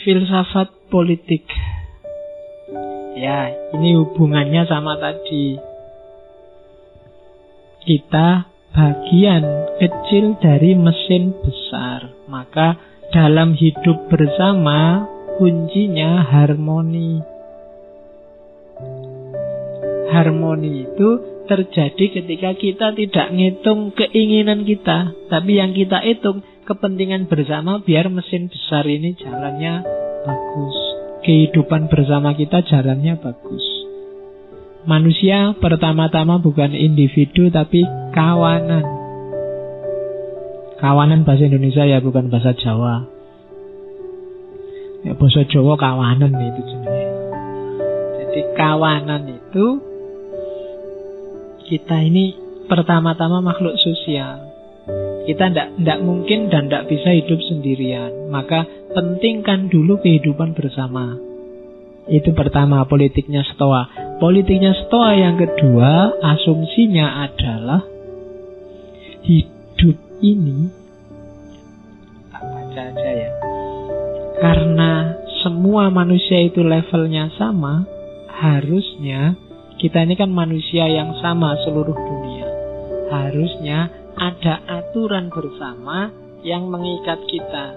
filsafat politik. Ya, ini hubungannya sama tadi. Kita bagian kecil dari mesin besar. Maka dalam hidup bersama kuncinya harmoni. Harmoni itu terjadi ketika kita tidak ngitung keinginan kita, tapi yang kita hitung kepentingan bersama biar mesin besar ini jalannya bagus. Kehidupan bersama kita jalannya bagus. Manusia pertama-tama bukan individu tapi kawanan. Kawanan bahasa Indonesia ya, bukan bahasa Jawa. Ya, bahasa Jawa kawanan itu jenisnya. Jadi kawanan itu kita ini pertama-tama makhluk sosial. Kita tidak mungkin dan tidak bisa hidup sendirian. Maka pentingkan dulu kehidupan bersama. Itu pertama, politiknya Stoa. Politiknya Stoa yang kedua, asumsinya adalah hidup ini, tak baca aja ya, karena semua manusia itu levelnya sama, harusnya kita ini kan manusia yang sama seluruh dunia. Harusnya ada aturan bersama yang mengikat kita.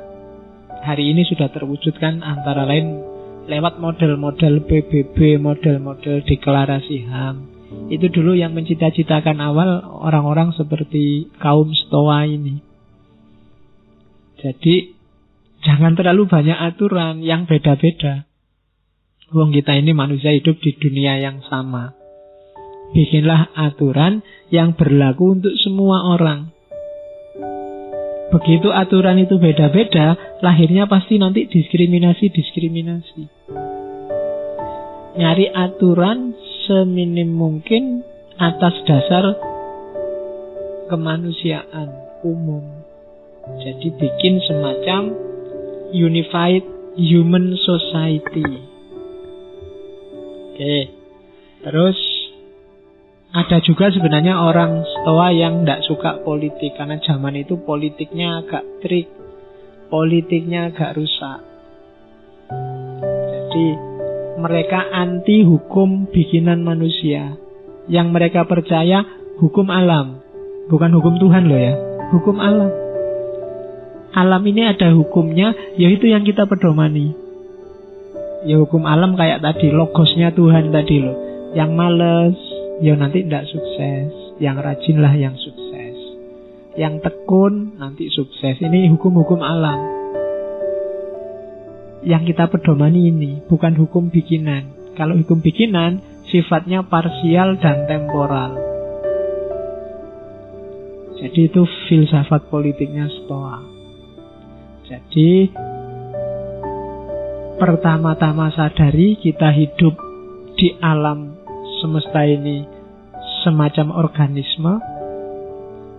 Hari ini sudah terwujudkan antara lain lewat model-model PBB, model-model deklarasi HAM. Itu dulu yang mencita-citakan awal orang-orang seperti kaum Stoa ini. Jadi jangan terlalu banyak aturan yang beda-beda. Wong kita ini manusia hidup di dunia yang sama. Bikinlah aturan yang berlaku untuk semua orang. Begitu aturan itu beda-beda, lahirnya pasti nanti diskriminasi. Nyari aturan seminim mungkin atas dasar kemanusiaan umum. Jadi bikin semacam unified human society. Oke. Terus ada juga sebenarnya orang Stoa yang tidak suka politik, karena zaman itu politiknya agak trik, politiknya agak rusak. Jadi mereka anti hukum bikinan manusia. Yang mereka percaya hukum alam, bukan hukum Tuhan loh ya, hukum alam. Alam ini ada hukumnya, yaitu yang kita pedomani. Ya hukum alam kayak tadi, logosnya Tuhan tadi loh. Yang males ya nanti tidak sukses. Yang rajinlah yang sukses. Yang tekun nanti sukses. Ini hukum-hukum alam. Yang kita pedomani ini, bukan hukum bikinan. Kalau hukum bikinan sifatnya parsial dan temporal. Jadi itu filsafat politiknya Stoa. Jadi pertama-tama sadari kita hidup di alam semesta ini semacam organisme.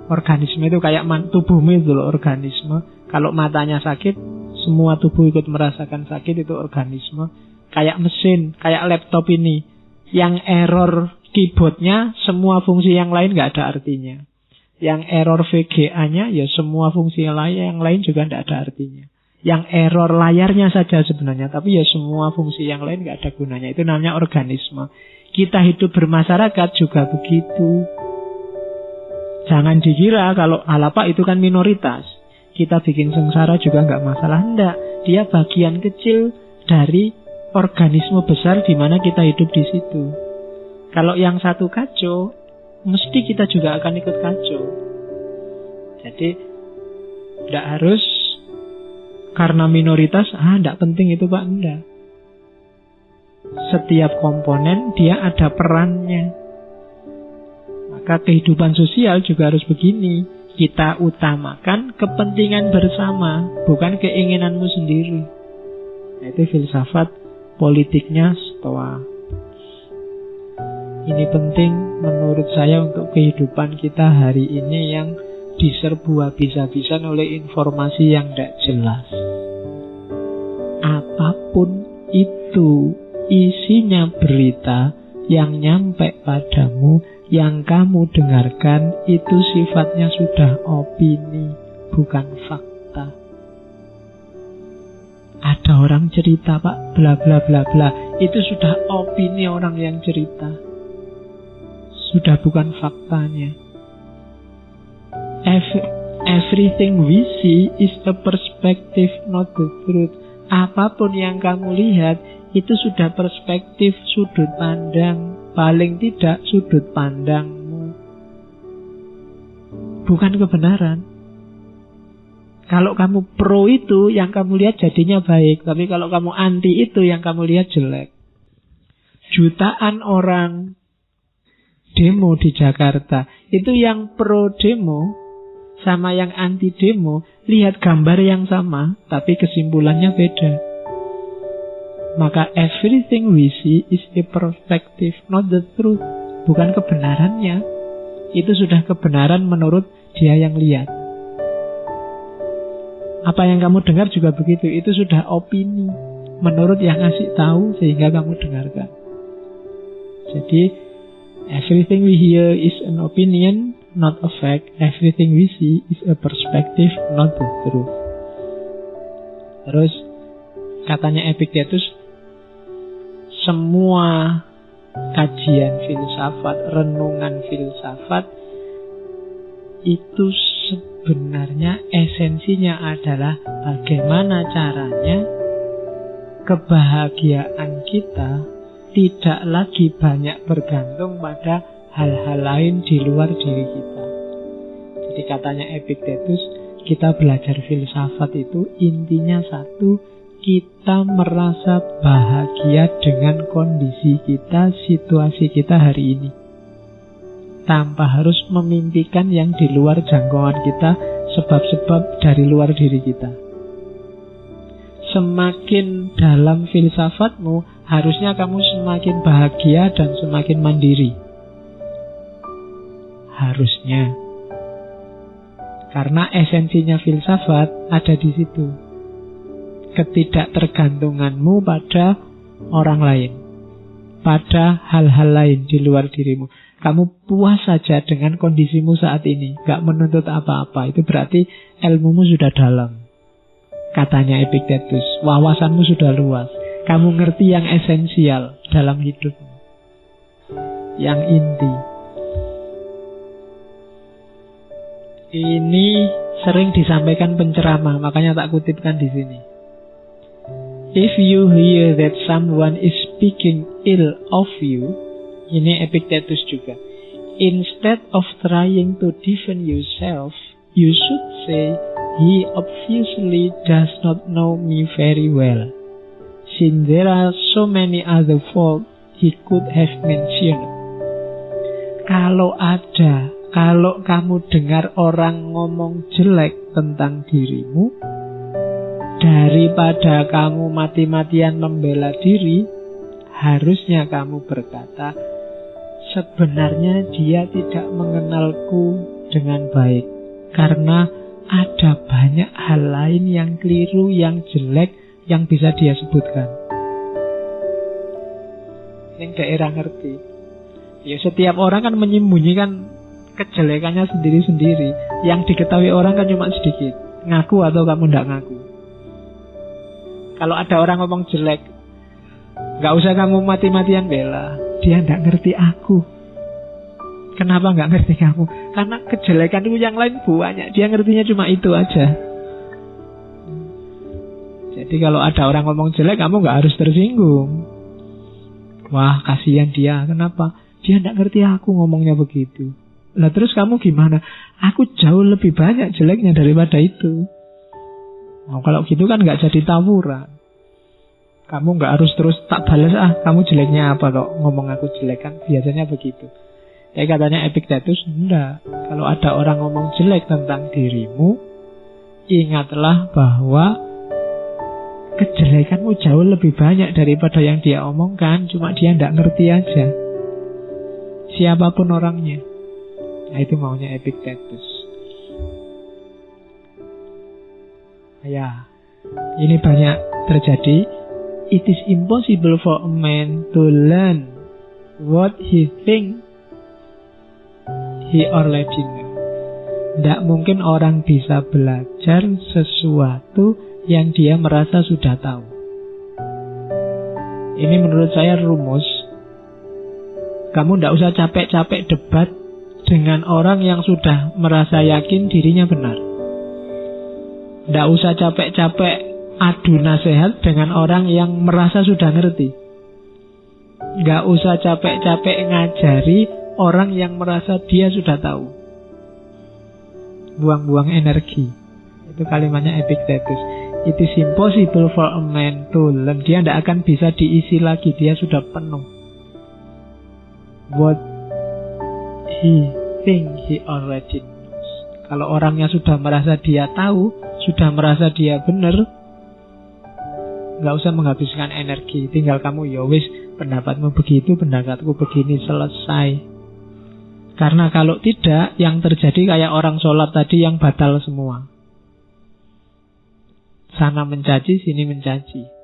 Organisme itu kayak tubuhmu itu loh, organisme. Kalau matanya sakit, semua tubuh ikut merasakan sakit, itu organisme. Kayak mesin, kayak laptop ini. Yang error keyboardnya, semua fungsi yang lain gak ada artinya. Yang error VGA-nya, ya semua fungsi yang lain juga gak ada artinya. Yang error layarnya saja sebenarnya, tapi ya semua fungsi yang lain gak ada gunanya. Itu namanya organisme. Kita hidup bermasyarakat juga begitu. Jangan dikira kalau alapak itu kan minoritas, kita bikin sengsara juga nggak masalah. Enggak, dia bagian kecil dari organisme besar di mana kita hidup di situ. Kalau yang satu kacau, mesti kita juga akan ikut kacau. Jadi tidak harus karena minoritas, tidak penting itu Pak, enggak. Setiap komponen dia ada perannya. Maka kehidupan sosial juga harus begini. Kita utamakan kepentingan bersama, bukan keinginanmu sendiri. Itu filsafat politiknya Stoa. Ini penting menurut saya untuk kehidupan kita hari ini yang diserbu habis-habisan oleh informasi yang tidak jelas. Apapun itu isinya berita yang nyampe padamu, yang kamu dengarkan, itu sifatnya sudah opini, bukan fakta. Ada orang cerita Pak, bla bla bla bla. Itu sudah opini orang yang cerita, sudah bukan faktanya. Everything we see is a perspective, not the truth. Apapun yang kamu lihat itu sudah perspektif, sudut pandang. Paling tidak sudut pandangmu, bukan kebenaran. Kalau kamu pro itu, yang kamu lihat jadinya baik. Tapi kalau kamu anti itu, yang kamu lihat jelek. Jutaan orang demo di Jakarta, itu yang pro demo sama yang anti demo lihat gambar yang sama, tapi kesimpulannya beda. Maka everything we see is a perspective, not the truth. Bukan kebenarannya. Itu sudah kebenaran menurut dia yang lihat. Apa yang kamu dengar juga begitu. Itu sudah opini menurut yang ngasih tahu, sehingga kamu dengarkan. Jadi everything we hear is an opinion, not a fact. Everything we see is a perspective, not the truth. Terus katanya Epictetus, semua kajian filsafat, renungan filsafat itu sebenarnya esensinya adalah bagaimana caranya kebahagiaan kita tidak lagi banyak bergantung pada hal-hal lain di luar diri kita. Jadi katanya Epictetus, kita belajar filsafat itu intinya satu, kita merasa bahagia dengan kondisi kita, situasi kita hari ini, tanpa harus memimpikan yang di luar jangkauan kita, sebab-sebab dari luar diri kita. Semakin dalam filsafatmu, harusnya kamu semakin bahagia dan semakin mandiri. Harusnya. Karena esensinya filsafat ada di situ. Ketidaktergantunganmu pada orang lain, pada hal-hal lain di luar dirimu. Kamu puas saja dengan kondisimu saat ini, gak menuntut apa-apa. Itu berarti ilmumu sudah dalam. Katanya Epictetus, wawasanmu sudah luas. Kamu ngerti yang esensial dalam hidupmu, yang inti. Ini sering disampaikan penceramah, makanya tak kutipkan di sini. If you hear that someone is speaking ill of you, ini Epictetus juga, instead of trying to defend yourself, you should say, he obviously does not know me very well, since there are so many other faults he could have mentioned. Kalau kamu dengar orang ngomong jelek tentang dirimu, daripada kamu mati-matian membela diri, harusnya kamu berkata, sebenarnya dia tidak mengenalku dengan baik, karena ada banyak hal lain yang keliru, yang jelek, yang bisa dia sebutkan. Yang daerah ngerti. Ya, setiap orang kan menyembunyikan kejelekannya sendiri-sendiri. Yang diketahui orang kan cuma sedikit. Ngaku atau kamu tidak ngaku. Kalau ada orang ngomong jelek, gak usah kamu mati-matian bela. Dia tidak ngerti aku. Kenapa gak ngerti kamu? Karena kejelekan itu yang lain banyak. Dia ngertinya cuma itu aja. Jadi kalau ada orang ngomong jelek, kamu gak harus tersinggung. Wah, kasihan dia. Kenapa? Dia tidak ngerti aku ngomongnya begitu. Lah terus kamu gimana? Aku jauh lebih banyak jeleknya daripada itu. Nah, kalau gitu kan gak jadi tawuran. Kamu gak harus terus tak balas, kamu jeleknya apa kok ngomong aku jelek, kan biasanya begitu. Katanya Epictetus, enggak. Kalau ada orang ngomong jelek tentang dirimu, ingatlah bahwa kejelekanmu jauh lebih banyak daripada yang dia omongkan. Cuma dia tidak ngerti aja, siapapun orangnya. Nah, itu maunya Epictetus. Ya, ini banyak terjadi. It is impossible for a man to learn what he thinks he already know. Tidak mungkin orang bisa belajar sesuatu yang dia merasa sudah tahu. Ini menurut saya rumus. Kamu tidak usah capek-capek debat dengan orang yang sudah merasa yakin dirinya benar. Tidak usah capek-capek adu nasihat dengan orang yang merasa sudah ngerti. Nggak usah capek-capek ngajari orang yang merasa dia sudah tahu. Buang-buang energi. Itu kalimatnya Epictetus. It is impossible for a man to learn. Dia tidak akan bisa diisi lagi. Dia sudah penuh. What he think he already knows. Kalau orangnya sudah merasa dia tahu, sudah merasa dia benar, nggak usah menghabiskan energi. Tinggal kamu, ya wis, pendapatmu begitu, pendapatku begini, selesai. Karena kalau tidak, yang terjadi kayak orang sholat tadi yang batal semua. Sana mencaci, sini mencaci.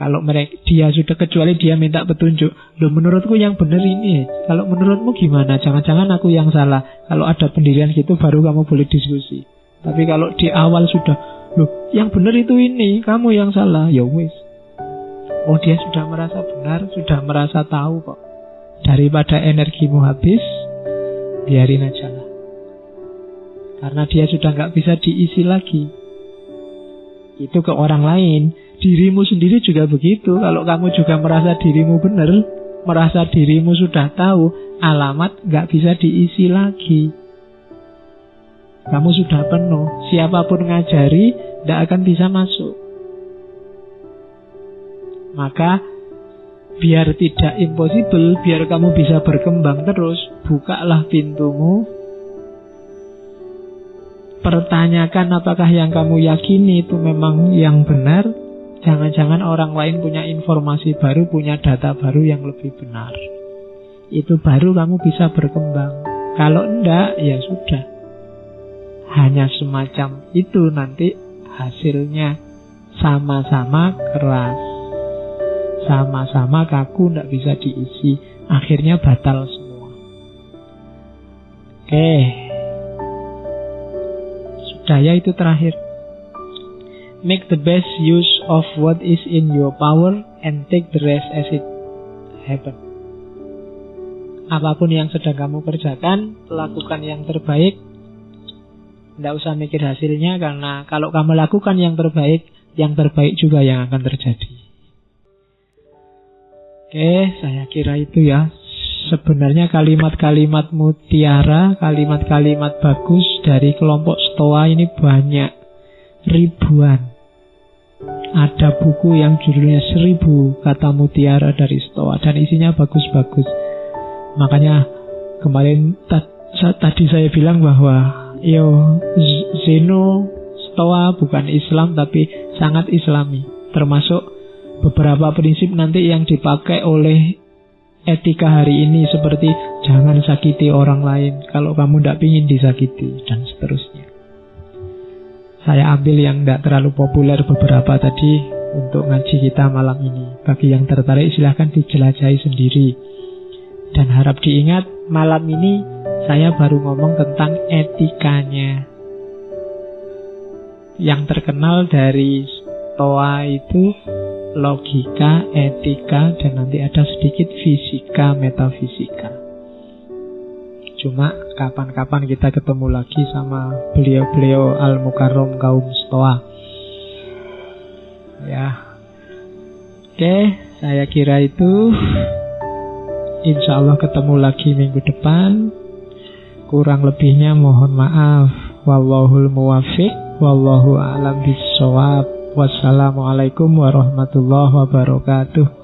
Kalau dia sudah, kecuali dia minta petunjuk. Loh, menurutku yang benar ini. Kalau menurutmu gimana? Jangan-jangan aku yang salah. Kalau ada pendirian gitu baru kamu boleh diskusi. Tapi kalau di awal sudah, loh, yang benar itu ini, kamu yang salah, ya wis. Oh, dia sudah merasa benar, sudah merasa tahu kok. Daripada energimu habis, biarin aja lah. Karena dia sudah nggak bisa diisi lagi. Itu ke orang lain. Dirimu sendiri juga begitu. Kalau kamu juga merasa dirimu benar, merasa dirimu sudah tahu, alamat nggak bisa diisi lagi. Kamu sudah penuh. Siapapun ngajari, tidak akan bisa masuk. Maka biar tidak impossible, biar kamu bisa berkembang terus, bukalah pintumu. Pertanyakan apakah yang kamu yakini itu memang yang benar. Jangan-jangan orang lain punya informasi baru, punya data baru yang lebih benar. Itu baru kamu bisa berkembang. Kalau enggak, ya sudah. Hanya semacam itu, nanti hasilnya sama-sama keras, sama-sama kaku, enggak bisa diisi. Akhirnya batal semua. Oke. Sudah ya, itu terakhir. Make the best use of what is in your power and take the rest as it happen. Apapun yang sedang kamu kerjakan, lakukan yang terbaik. Tidak usah mikir hasilnya, karena kalau kamu lakukan yang terbaik juga yang akan terjadi. Oke, saya kira itu ya. Sebenarnya kalimat-kalimat mutiara, kalimat-kalimat bagus dari kelompok Stoa ini banyak. Ribuan. Ada buku yang judulnya 1000 kata mutiara dari Stoa, dan isinya bagus-bagus. Makanya kemarin tadi saya bilang bahwa Zeno Stoa bukan Islam tapi sangat Islami. Termasuk beberapa prinsip nanti yang dipakai oleh etika hari ini, seperti jangan sakiti orang lain kalau kamu tidak ingin disakiti, dan seterusnya. Saya ambil yang tidak terlalu populer beberapa tadi untuk ngaji kita malam ini. Bagi yang tertarik silahkan dijelajahi sendiri. Dan harap diingat, malam ini saya baru ngomong tentang etikanya. Yang terkenal dari Stoa itu logika, etika, dan nanti ada sedikit fisika, metafisika. Cuma kapan-kapan kita ketemu lagi sama beliau-beliau Al-Mukarram kaum Stoa. Ya. Oke, saya kira itu. Insya Allah ketemu lagi minggu depan. Kurang lebihnya mohon maaf. Wallahul muwaffiq, wallahu a'lam bissawab. Wassalamualaikum warahmatullahi wabarakatuh.